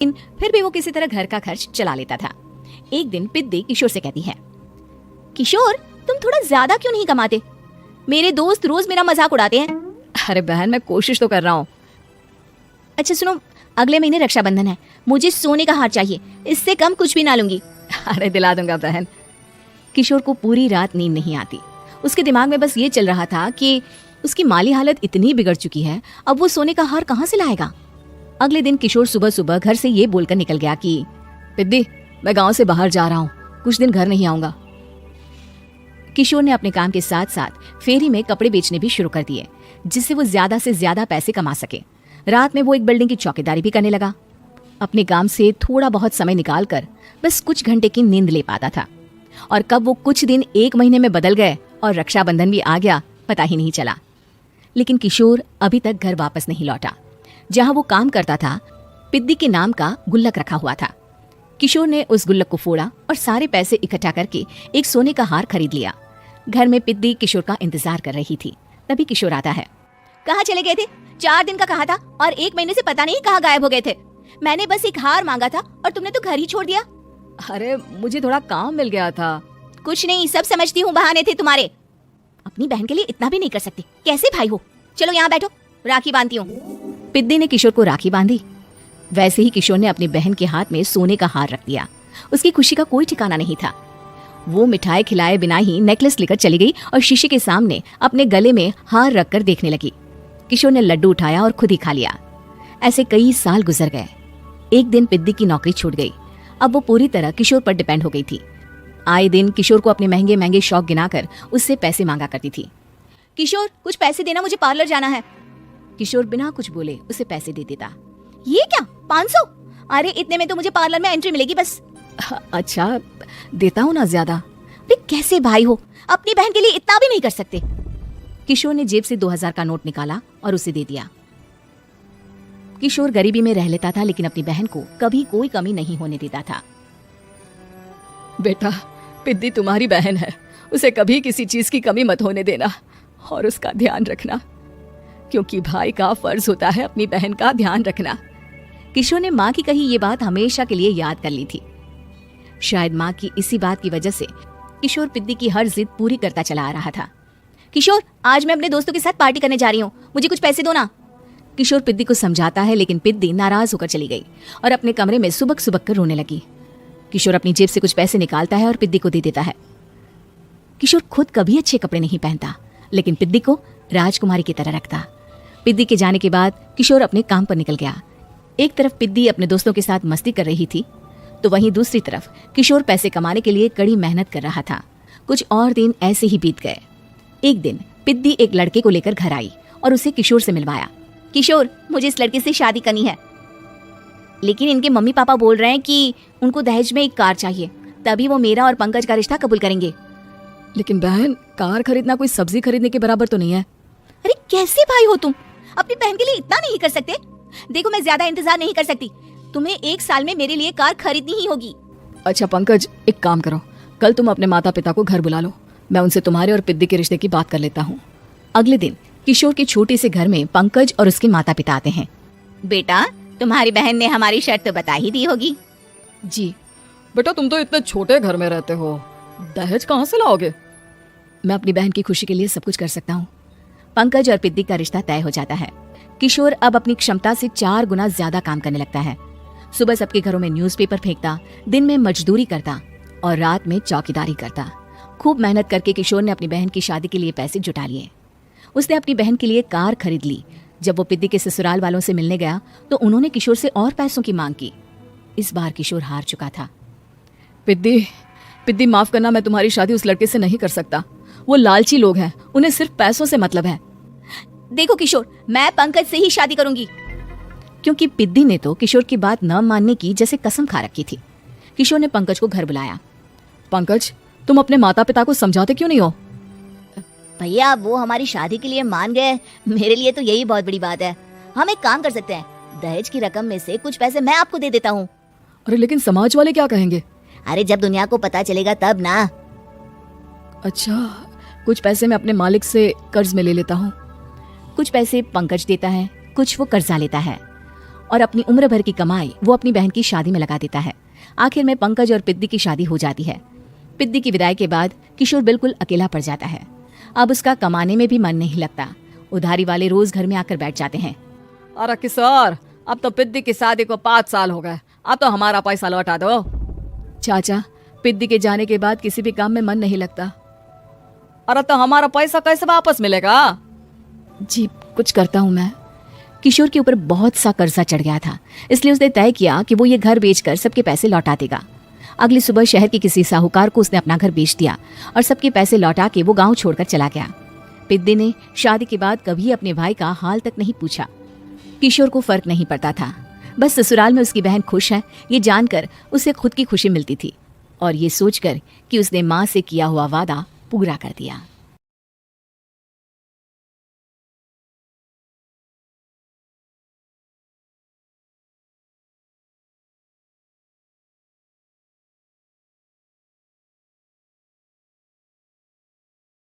फिर भी वो किसी तरह घर का खर्च चला लेता था। एक दिन पिद्दी किशोर से कहती है, किशोर तुम थोड़ा ज्यादा क्यों नहीं कमाते? मेरे दोस्त रोज मेरा मजाक उड़ाते हैं। अरे बहन, मैं कोशिश तो कर रहा हूँ। अच्छा सुनो, अगले महीने रक्षाबंधन है, मुझे सोने का हार चाहिए, इससे कम कुछ भी ना लूंगी। अरे दिला दूंगा बहन। किशोर को पूरी रात नींद नहीं आती। उसके दिमाग में बस ये चल रहा था कि उसकी माली हालत इतनी बिगड़ चुकी है, अब वो सोने का हार कहाँ से लाएगा। अगले दिन किशोर सुबह सुबह घर से ये बोलकर निकल गया कि पिद्दी, मैं गांव से बाहर जा रहा हूँ, कुछ दिन घर नहीं आऊंगा। किशोर ने अपने काम के साथ साथ फेरी में कपड़े बेचने भी शुरू कर दिए, जिससे वो ज्यादा से ज्यादा पैसे कमा सके। रात में वो एक बिल्डिंग की चौकीदारी भी करने लगा। अपने काम से थोड़ा बहुत समय निकालकर बस कुछ घंटे की नींद ले पाता था, और कब वो कुछ दिन एक महीने में बदल गए और रक्षाबंधन भी आ गया, पता ही नहीं चला। लेकिन किशोर अभी तक घर वापस नहीं लौटा। जहां वो काम करता था, पिद्दी के नाम का गुल्लक रखा हुआ था। किशोर ने उस गुल्लक को फोड़ा और सारे पैसे इकट्ठा करके एक सोने का हार खरीद लिया। घर में पिद्दी किशोर का इंतजार कर रही थी। तभी किशोर आता है। कहाँ चले गए थे? 4 दिन का कहा था और 1 महीने से पता नहीं कहाँ गायब हो गए थे। मैंने बस एक हार मांगा था और तुमने तो घर ही छोड़ दिया। अरे मुझे थोड़ा काम मिल गया था। कुछ नहीं, सब समझती हूँ, बहाने थे तुम्हारे। अपनी बहन के लिए इतना भी नहीं कर सकती, कैसे भाई हो? चलो यहाँ बैठो, राखी बांधती हूँ। पिद्दी ने किशोर को राखी बांधी। वैसे ही किशोर ने अपनी बहन के हाथ में सोने का हार रख दिया। उसकी खुशी का कोई ठिकाना नहीं था। वो मिठाई खिलाए बिना ही नेकलेस लेकर चली गई और शीशे के सामने अपने गले में हार रखकर देखने लगी। किशोर ने लड्डू उठाया और खुद ही खा लिया। ऐसे कई साल गुजर गए। एक दिन पिद्दी की नौकरी छूट गई। अब वो पूरी तरह किशोर पर डिपेंड हो गई थी। आए दिन किशोर को अपने महंगे महंगे शौक गिनाकर उससे पैसे मांगा करती थी। किशोर कुछ पैसे देना, मुझे पार्लर जाना है। किशोर बिना कुछ बोले उसे पैसे दे देता। ये क्या, 500? अरे इतने में तो मुझे पार्लर में एंट्री मिलेगी बस। अच्छा देता हूँ ना ज्यादा। अरे कैसे भाई हो, अपनी बहन के लिए इतना भी नहीं कर सकते। किशोर ने जेब से 2000 का नोट निकाला और उसे दे दिया। किशोर गरीबी में रह लेता था, लेकिन अपनी बहन को कभी कोई कमी नहीं होने देता था। बेटा, पिद्दी तुम्हारी बहन है, उसे कभी किसी चीज की कमी मत होने देना और उसका ध्यान रखना, क्योंकि भाई का फर्ज होता है अपनी बहन का ध्यान रखना। किशोर ने माँ की कही ये बात हमेशा के लिए याद कर ली थी। शायद माँ की इसी बात की वजह से किशोर पिद्दी की हर जिद पूरी करता चला आ रहा था। किशोर, आज मैं अपने दोस्तों के साथ पार्टी करने जा रही हूँ, मुझे कुछ पैसे दो ना। किशोर पिद्दी को समझाता है, लेकिन पिद्दी नाराज होकर चली गई और अपने कमरे में सुबक सुबक कर रोने लगी। किशोर अपनी जेब से कुछ पैसे निकालता है और पिद्दी को दे देता है। किशोर खुद कभी अच्छे कपड़े नहीं पहनता, लेकिन पिद्दी को राजकुमारी की तरह रखता। पिद्दी के जाने के बाद किशोर अपने काम पर निकल गया। एक तरफ पिद्दी अपने दोस्तों के साथ मस्ती कर रही थी, तो वहीं दूसरी तरफ किशोर पैसे कमाने के लिए कड़ी मेहनत कर रहा था। कुछ और दिन ऐसे ही बीत गए। एक दिन पिद्दी एक लड़के को लेकर घर आई और उसे किशोर से मिलवाया। किशोर, मुझे इस लड़के से शादी करनी है, लेकिन इनके मम्मी पापा बोल रहे हैं कि उनको दहेज में एक कार चाहिए, तभी वो मेरा और पंकज का रिश्ता कबूल करेंगे। लेकिन बहन, कार खरीदना कोई सब्जी खरीदने के बराबर तो नहीं है। अरे कैसे भाई हो तुम, अपनी बहन के लिए इतना नहीं कर सकते? देखो, मैं ज्यादा इंतजार नहीं कर सकती, तुम्हें 1 साल में मेरे लिए कार खरीदनी ही होगी। अच्छा पंकज, एक काम करो, कल तुम अपने माता पिता को घर बुला लो, मैं उनसे तुम्हारे और पिद्दी के रिश्ते की बात कर लेता हूँ। अगले दिन किशोर के छोटे से घर में पंकज और उसके माता पिता आते हैं। बेटा, तुम्हारी बहन ने हमारी शर्त तो बता ही दी होगी। जी बेटा, तुम तो इतने छोटे घर में रहते हो, दहेज कहाँ से लाओगे? मैं अपनी बहन की खुशी के लिए सब कुछ कर सकता हूँ। पंकज और पिद्दी का रिश्ता तय हो जाता है। किशोर अब अपनी क्षमता से 4 गुना ज्यादा काम करने लगता है। सुबह सबके घरों में न्यूज़पेपर फेंकता, दिन में मजदूरी करता और रात में चौकीदारी करता। खूब मेहनत करके किशोर ने अपनी बहन की शादी के लिए पैसे जुटा लिए। उसने अपनी बहन के लिए कार खरीद ली। जब वो पिद्दी के ससुराल वालों से मिलने गया तो उन्होंने किशोर से और पैसों की मांग की। इस बार किशोर हार चुका था। पिद्दी माफ करना, मैं तुम्हारी शादी उस लड़के से नहीं कर सकता। वो लालची लोग हैं, उन्हें सिर्फ पैसों से मतलब है। देखो किशोर, मैं पंकज से ही शादी करूंगी। क्योंकि पिद्दी ने तो किशोर की बात न मानने की जैसे कसम खा रखी थी। किशोर ने पंकज को घर बुलाया। पंकज, तुम अपने माता पिता को समझाते क्यों नहीं हो? भैया, वो हमारी शादी के लिए मान गए, मेरे लिए तो यही बहुत बड़ी बात है। हम एक काम कर सकते हैं, दहेज की रकम में से कुछ पैसे मैं आपको दे देता हूँ। अरे लेकिन समाज वाले क्या कहेंगे? अरे जब दुनिया को पता चलेगा तब ना। अच्छा, कुछ पैसे मैं अपने मालिक से कर्ज में ले लेता हूँ। कुछ पैसे पंकज देता है, कुछ वो कर्जा लेता है और अपनी उम्र भर की कमाई वो अपनी बहन की शादी में लगा देता है। आखिर में पंकज और पिद्दी की शादी हो जाती है। पिद्दी की विदाई के बाद किशोर बिल्कुल अकेला पड़ जाता है। अब उसका कमाने में भी मन नहीं लगता। उधारी वाले रोज घर में आकर बैठ जाते हैं। अरे किशोर, अब तो पिद्दी की शादी को 5 साल हो गए, अब तो हमारा पैसा लौटा दो। चाचा, पिद्दी के जाने के बाद किसी भी काम में मन नहीं लगता। अरे तो हमारा पैसा कैसे वापस मिलेगा? जी, कुछ करता हूँ मैं। किशोर के ऊपर बहुत सा कर्जा चढ़ गया था, इसलिए उसने तय किया कि वो ये घर बेचकर सबके पैसे लौटा देगा। अगली सुबह शहर के किसी साहूकार को उसने अपना घर बेच दिया और सबके पैसे लौटा के वो गांव छोड़कर चला गया। पिद्दी ने शादी के बाद कभी अपने भाई का हाल तक नहीं पूछा। किशोर को फर्क नहीं पड़ता था, बस ससुराल में उसकी बहन खुश है ये जानकर उसे खुद की खुशी मिलती थी और ये सोचकर कि उसने माँ से किया हुआ वादा पूरा कर दिया।